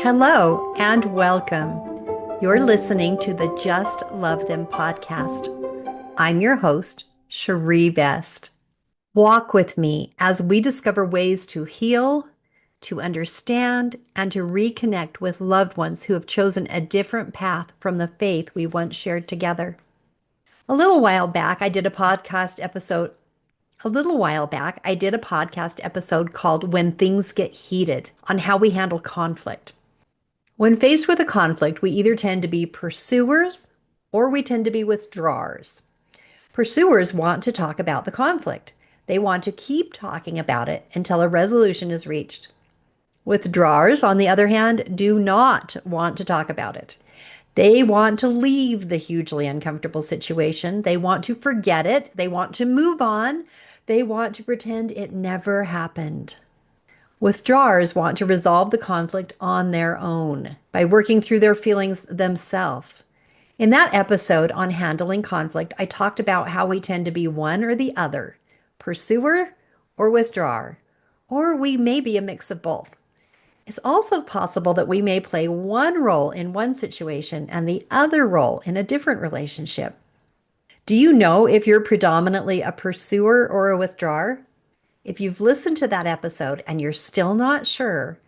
Hello and welcome. You're listening to the Just Love Them podcast. I'm your host, Cherie Best. Walk with me as we discover ways to heal, to understand, and to reconnect with loved ones who have chosen a different path from the faith we once shared together. A little while back, I did a podcast episode called When Things Get Heated on how we handle conflict. When faced with a conflict, we either tend to be pursuers or we tend to be withdrawers. Pursuers want to talk about the conflict. They want to keep talking about it until a resolution is reached. Withdrawers, on the other hand, do not want to talk about it. They want to leave the hugely uncomfortable situation. They want to forget it. They want to move on. They want to pretend it never happened. Withdrawers want to resolve the conflict on their own by working through their feelings themselves. In that episode on handling conflict, I talked about how we tend to be one or the other, pursuer or withdrawer, or we may be a mix of both. It's also possible that we may play one role in one situation and the other role in a different relationship. Do you know if you're predominantly a pursuer or a withdrawer? If you've listened to that episode and you're still not sure,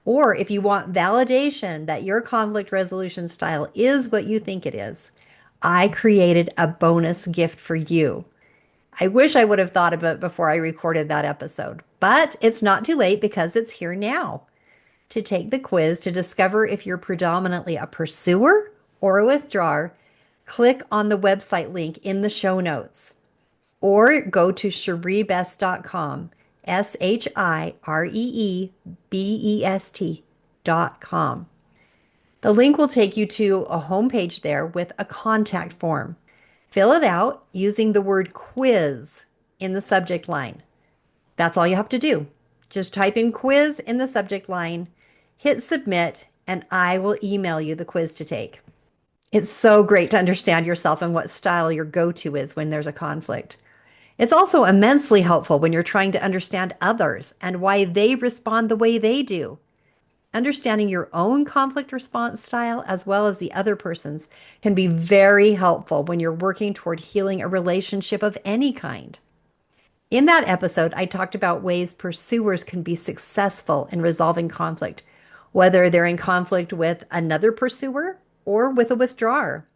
or if you want validation that your conflict resolution style is what you think it is, I created a bonus gift for you. I wish I would have thought of it before I recorded that episode, but it's not too late because it's here now. To take the quiz to discover if you're predominantly a pursuer or a withdrawer, click on the website link in the show notes or go to cheriebest.com, SHIREEBEST.com. The link will take you to a homepage there with a contact form. Fill it out using the word quiz in the subject line. That's all you have to do. Just type in quiz in the subject line, hit submit, and I will email you the quiz to take. It's so great to understand yourself and what style your go-to is when there's a conflict. It's also immensely helpful when you're trying to understand others and why they respond the way they do. Understanding your own conflict response style as well as the other person's can be very helpful when you're working toward healing a relationship of any kind. In that episode, I talked about ways pursuers can be successful in resolving conflict, whether they're in conflict with another pursuer or with a withdrawer.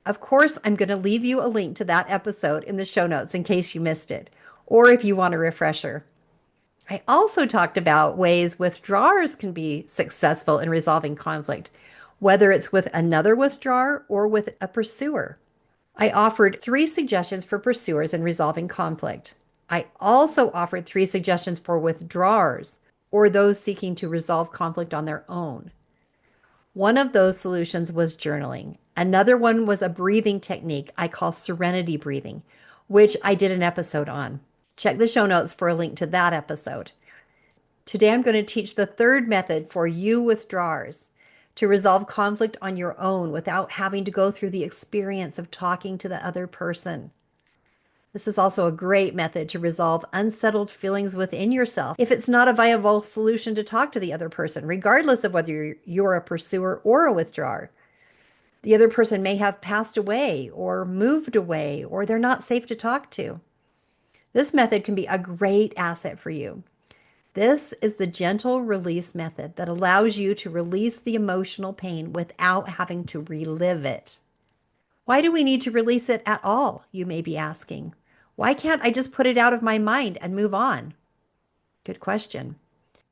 Of course, I'm going to leave you a link to that episode in the show notes in case you missed it, or if you want a refresher. I also talked about ways withdrawers can be successful in resolving conflict, whether it's with another withdrawer or with a pursuer. I offered 3 suggestions for pursuers in resolving conflict. I also offered 3 suggestions for withdrawers or those seeking to resolve conflict on their own. One of those solutions was journaling. Another one was a breathing technique I call serenity breathing, which I did an episode on. Check the show notes for a link to that episode. Today I'm going to teach the third method for you withdrawers to resolve conflict on your own without having to go through the experience of talking to the other person. This is also a great method to resolve unsettled feelings within yourself if it's not a viable solution to talk to the other person, regardless of whether you're a pursuer or a withdrawer. The other person may have passed away or moved away, or they're not safe to talk to. This method can be a great asset for you. This is the gentle release method that allows you to release the emotional pain without having to relive it. Why do we need to release it at all, you may be asking? Why can't I just put it out of my mind and move on? Good question.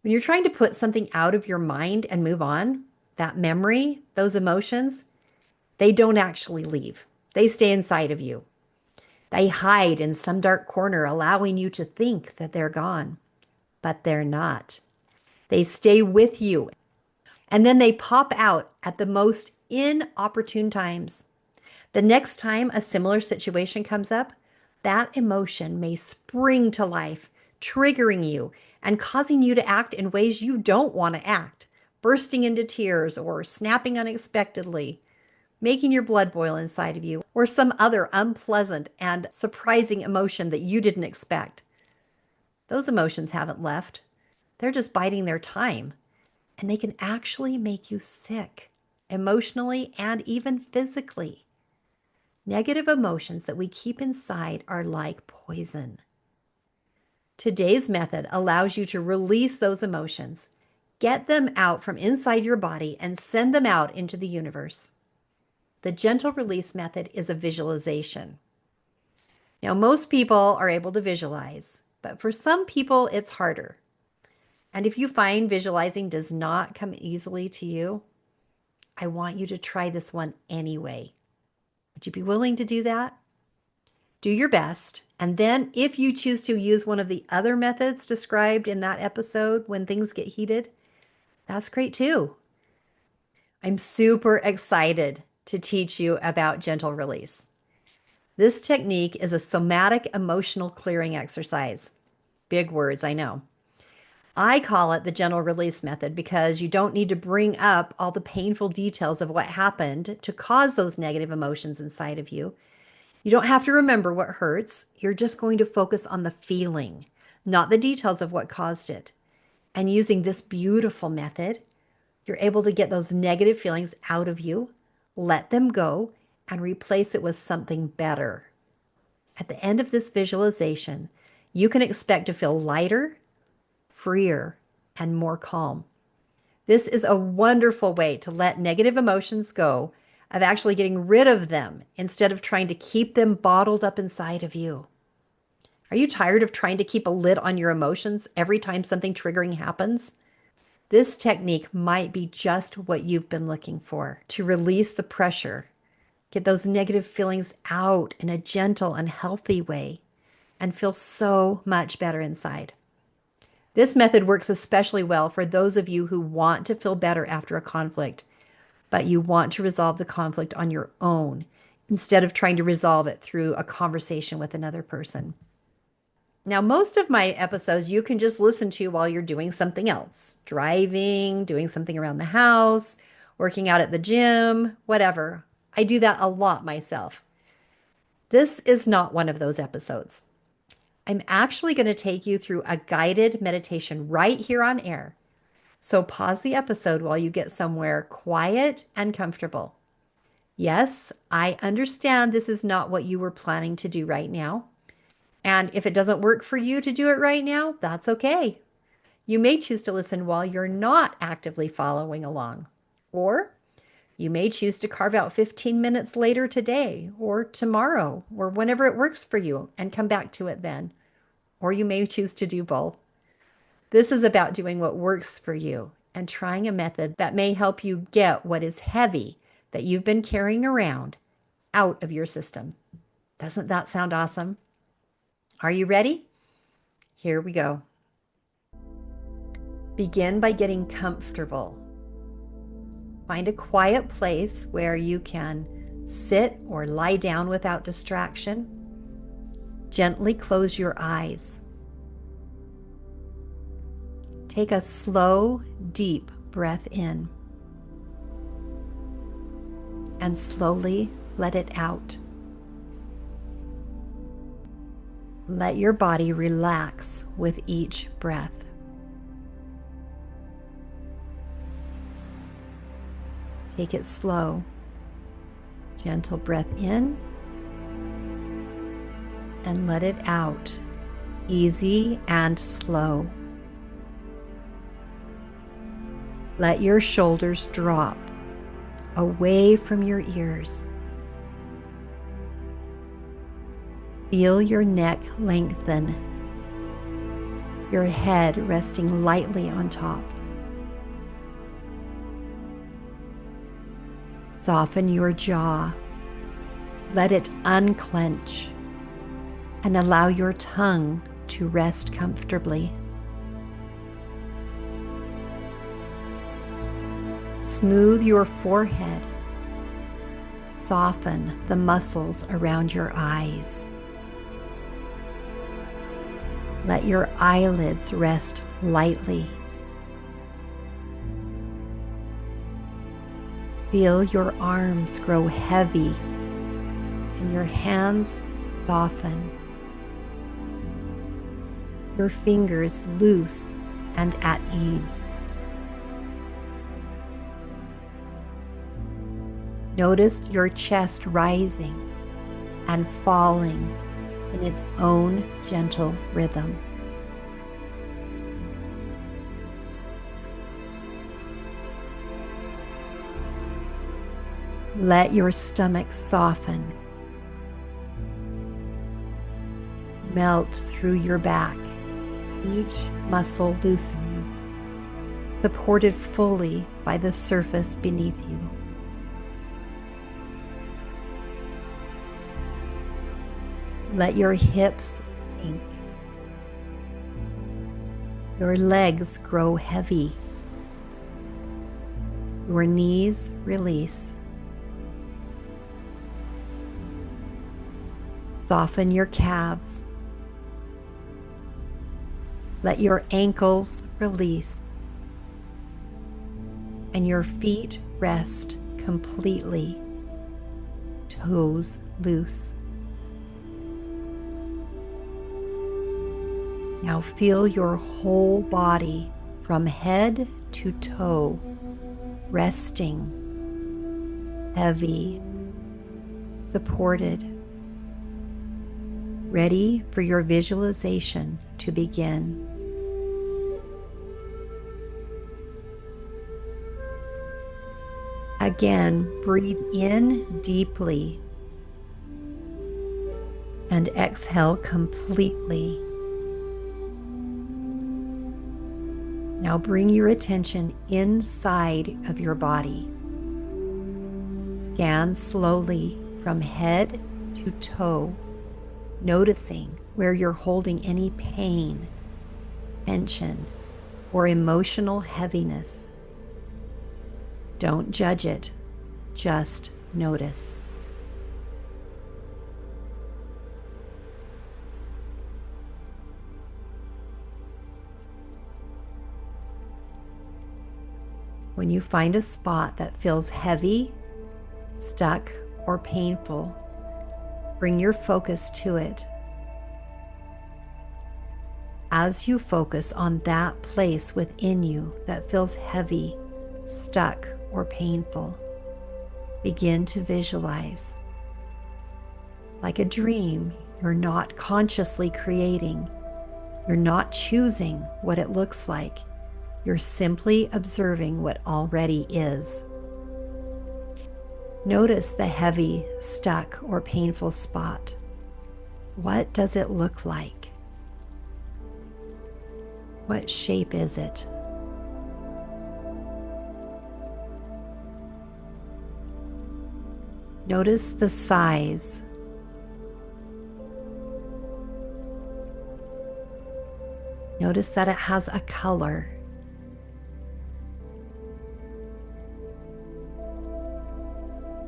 When you're trying to put something out of your mind and move on, that memory, those emotions, they don't actually leave. They stay inside of you. They hide in some dark corner, allowing you to think that they're gone, but they're not. They stay with you, and then they pop out at the most inopportune times. The next time a similar situation comes up, that emotion may spring to life, triggering you and causing you to act in ways you don't want to act, bursting into tears or snapping unexpectedly, making your blood boil inside of you, or some other unpleasant and surprising emotion that you didn't expect. Those emotions haven't left. They're just biding their time. and they can actually make you sick, emotionally and even physically. Negative emotions that we keep inside are like poison. Today's method allows you to release those emotions, get them out from inside your body, and send them out into the universe. The gentle release method is a visualization. Now, most people are able to visualize, but for some people, it's harder. And if you find visualizing does not come easily to you, I want you to try this one anyway. Would you be willing to do that? Do your best. And then, if you choose to use one of the other methods described in that episode when things get heated, that's great too. I'm super excited to teach you about gentle release. This technique is a somatic emotional clearing exercise. Big words, I know. I call it the gentle release method because you don't need to bring up all the painful details of what happened to cause those negative emotions inside of you. You don't have to remember what hurts. You're just going to focus on the feeling, not the details of what caused it. And using this beautiful method, you're able to get those negative feelings out of you, let them go, and replace it with something better. At the end of this visualization, you can expect to feel lighter, freer, and more calm. This is a wonderful way to let negative emotions go, of actually getting rid of them instead of trying to keep them bottled up inside of you. Are you tired of trying to keep a lid on your emotions every time something triggering happens? This technique might be just what you've been looking for to release the pressure, get those negative feelings out in a gentle and healthy way, and feel so much better inside. This method works especially well for those of you who want to feel better after a conflict, but you want to resolve the conflict on your own instead of trying to resolve it through a conversation with another person. Now, most of my episodes you can just listen to while you're doing something else, driving, doing something around the house, working out at the gym, whatever. I do that a lot myself. This is not one of those episodes. I'm actually going to take you through a guided meditation right here on air. So pause the episode while you get somewhere quiet and comfortable. Yes, I understand this is not what you were planning to do right now. And if it doesn't work for you to do it right now, that's okay. You may choose to listen while you're not actively following along. Or you may choose to carve out 15 minutes later today or tomorrow or whenever it works for you and come back to it then. Or you may choose to do both. This is about doing what works for you and trying a method that may help you get what is heavy that you've been carrying around out of your system. Doesn't that sound awesome? Are you ready? Here we go. Begin by getting comfortable. Find a quiet place where you can sit or lie down without distraction. Gently close your eyes. Take a slow, deep breath in and slowly let it out. Let your body relax with each breath. Take it slow. Gentle breath in and let it out, easy and slow. Let your shoulders drop away from your ears. Feel your neck lengthen, your head resting lightly on top. Soften your jaw. Let it unclench and allow your tongue to rest comfortably. Smooth your forehead. Soften the muscles around your eyes. Let your eyelids rest lightly. Feel your arms grow heavy and your hands soften. Your fingers loose and at ease. Notice your chest rising and falling in its own gentle rhythm. Let your stomach soften, melt through your back, each muscle loosening, supported fully by the surface beneath you. Let your hips sink, your legs grow heavy, your knees release. Soften your calves. Let your ankles release and your feet rest completely, toes loose. Now feel your whole body from head to toe resting, heavy, supported, ready for your visualization to begin. Again, breathe in deeply and exhale completely. Now bring your attention inside of your body. Scan slowly from head to toe, noticing where you're holding any pain, tension, or emotional heaviness. Don't judge it, just notice. When you find a spot that feels heavy, stuck, or painful, bring your focus to it. As you focus on that place within you that feels heavy, stuck, or painful, begin to visualize. Like a dream, you're not consciously creating. You're not choosing what it looks like. You're simply observing what already is. Notice the heavy, stuck, or painful spot. What does it look like? What shape is it? Notice the size. Notice that it has a color.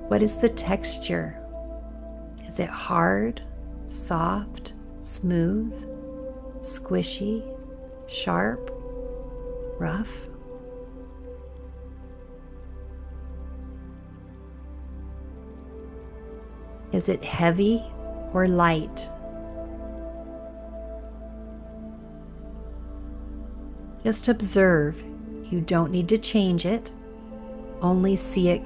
What is the texture? Is it hard, soft, smooth, squishy, sharp, rough? Is it heavy or light? Just observe. You don't need to change it, only see it.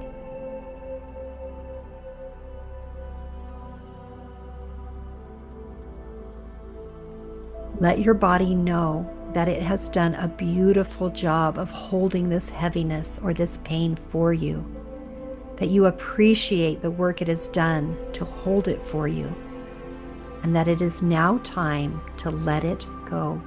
Let your body know that it has done a beautiful job of holding this heaviness or this pain for you, that you appreciate the work it has done to hold it for you, and that it is now time to let it go.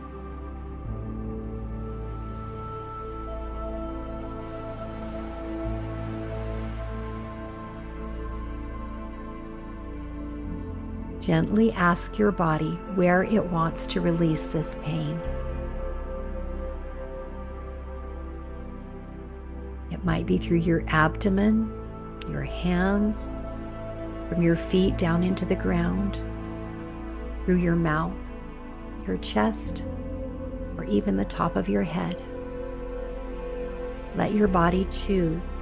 Gently ask your body where it wants to release this pain. It might be through your abdomen, your hands, from your feet down into the ground, through your mouth, your chest, or even the top of your head. Let your body choose.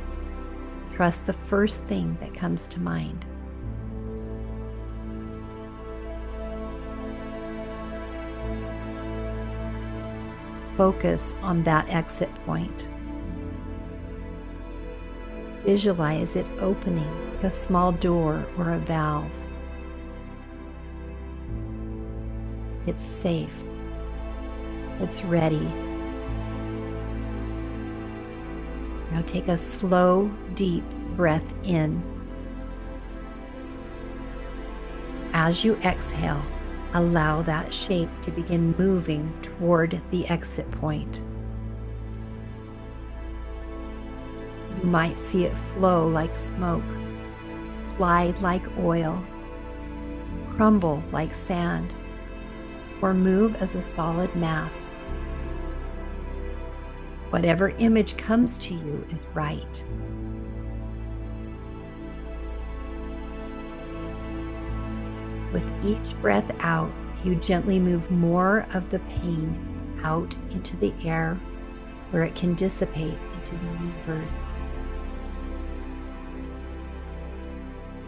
Trust the first thing that comes to mind. Focus on that exit point. Visualize it opening like a small door or a valve. It's safe. It's ready. Now take a slow, deep breath in. As you exhale, allow that shape to begin moving toward the exit point. You might see it flow like smoke, glide like oil, crumble like sand, or move as a solid mass. Whatever image comes to you is right. With each breath out, you gently move more of the pain out into the air where it can dissipate into the universe.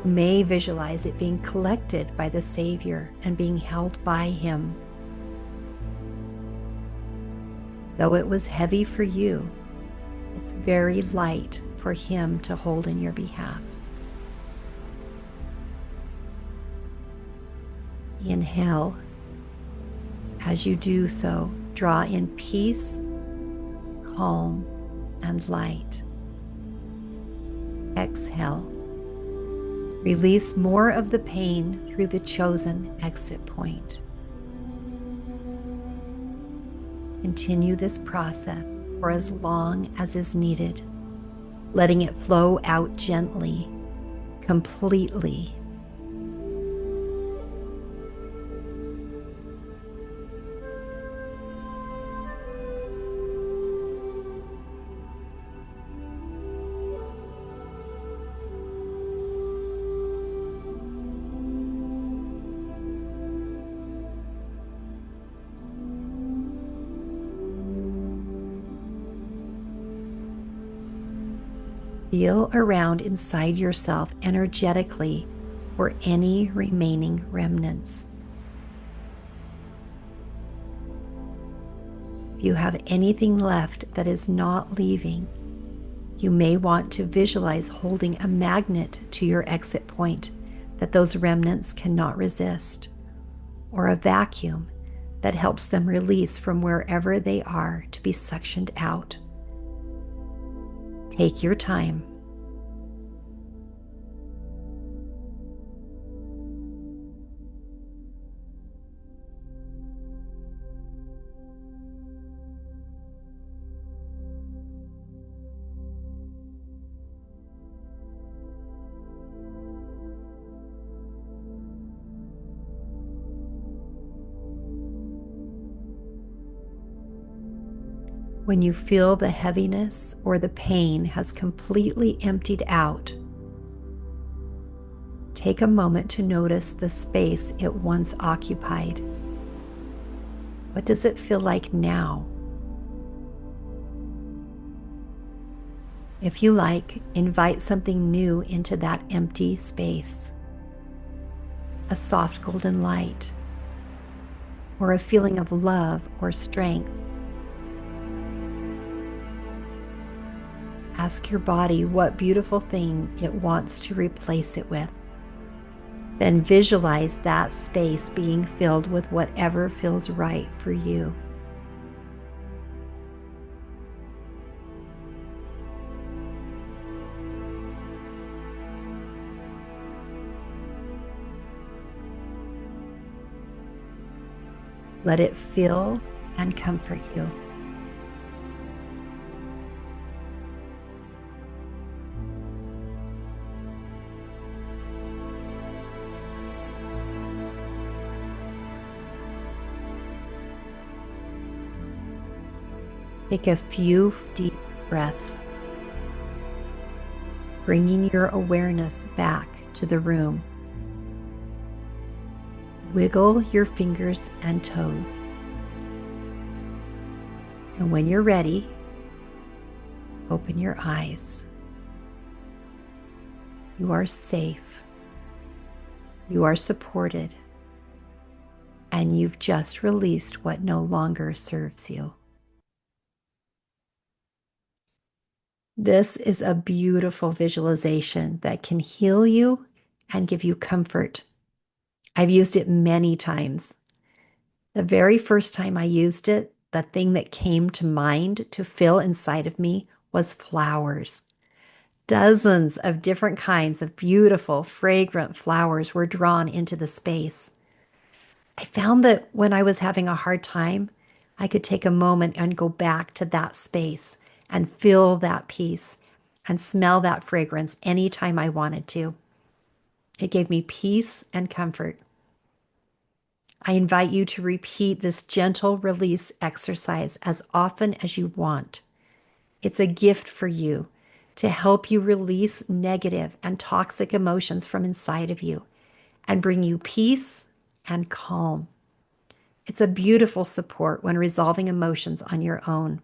You may visualize it being collected by the Savior and being held by Him. Though it was heavy for you, it's very light for Him to hold in your behalf. Inhale. As you do so, draw in peace, calm, and light. Exhale. Release more of the pain through the chosen exit point. Continue this process for as long as is needed, letting it flow out gently, completely. Feel around inside yourself energetically for any remaining remnants. If you have anything left that is not leaving, you may want to visualize holding a magnet to your exit point that those remnants cannot resist, or a vacuum that helps them release from wherever they are to be suctioned out. Take your time. When you feel the heaviness or the pain has completely emptied out, take a moment to notice the space it once occupied. What does it feel like now? If you like, invite something new into that empty space. A soft golden light, or a feeling of love or strength. Ask your body what beautiful thing it wants to replace it with. Then visualize that space being filled with whatever feels right for you. Let it fill and comfort you. Take a few deep breaths, bringing your awareness back to the room. Wiggle your fingers and toes. And when you're ready, open your eyes. You are safe. You are supported. And you've just released what no longer serves you. This is a beautiful visualization that can heal you and give you comfort. I've used it many times. The very first time I used it, the thing that came to mind to fill inside of me was flowers. Dozens of different kinds of beautiful, fragrant flowers were drawn into the space. I found that when I was having a hard time, I could take a moment and go back to that space and feel that peace and smell that fragrance anytime I wanted to. It gave me peace and comfort. I invite you to repeat this gentle release exercise as often as you want. It's a gift for you to help you release negative and toxic emotions from inside of you and bring you peace and calm. It's a beautiful support when resolving emotions on your own.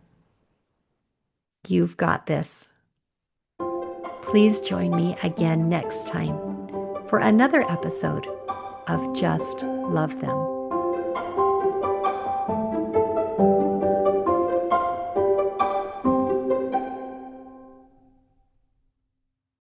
You've got this. Please join me again next time for another episode of Just Love Them.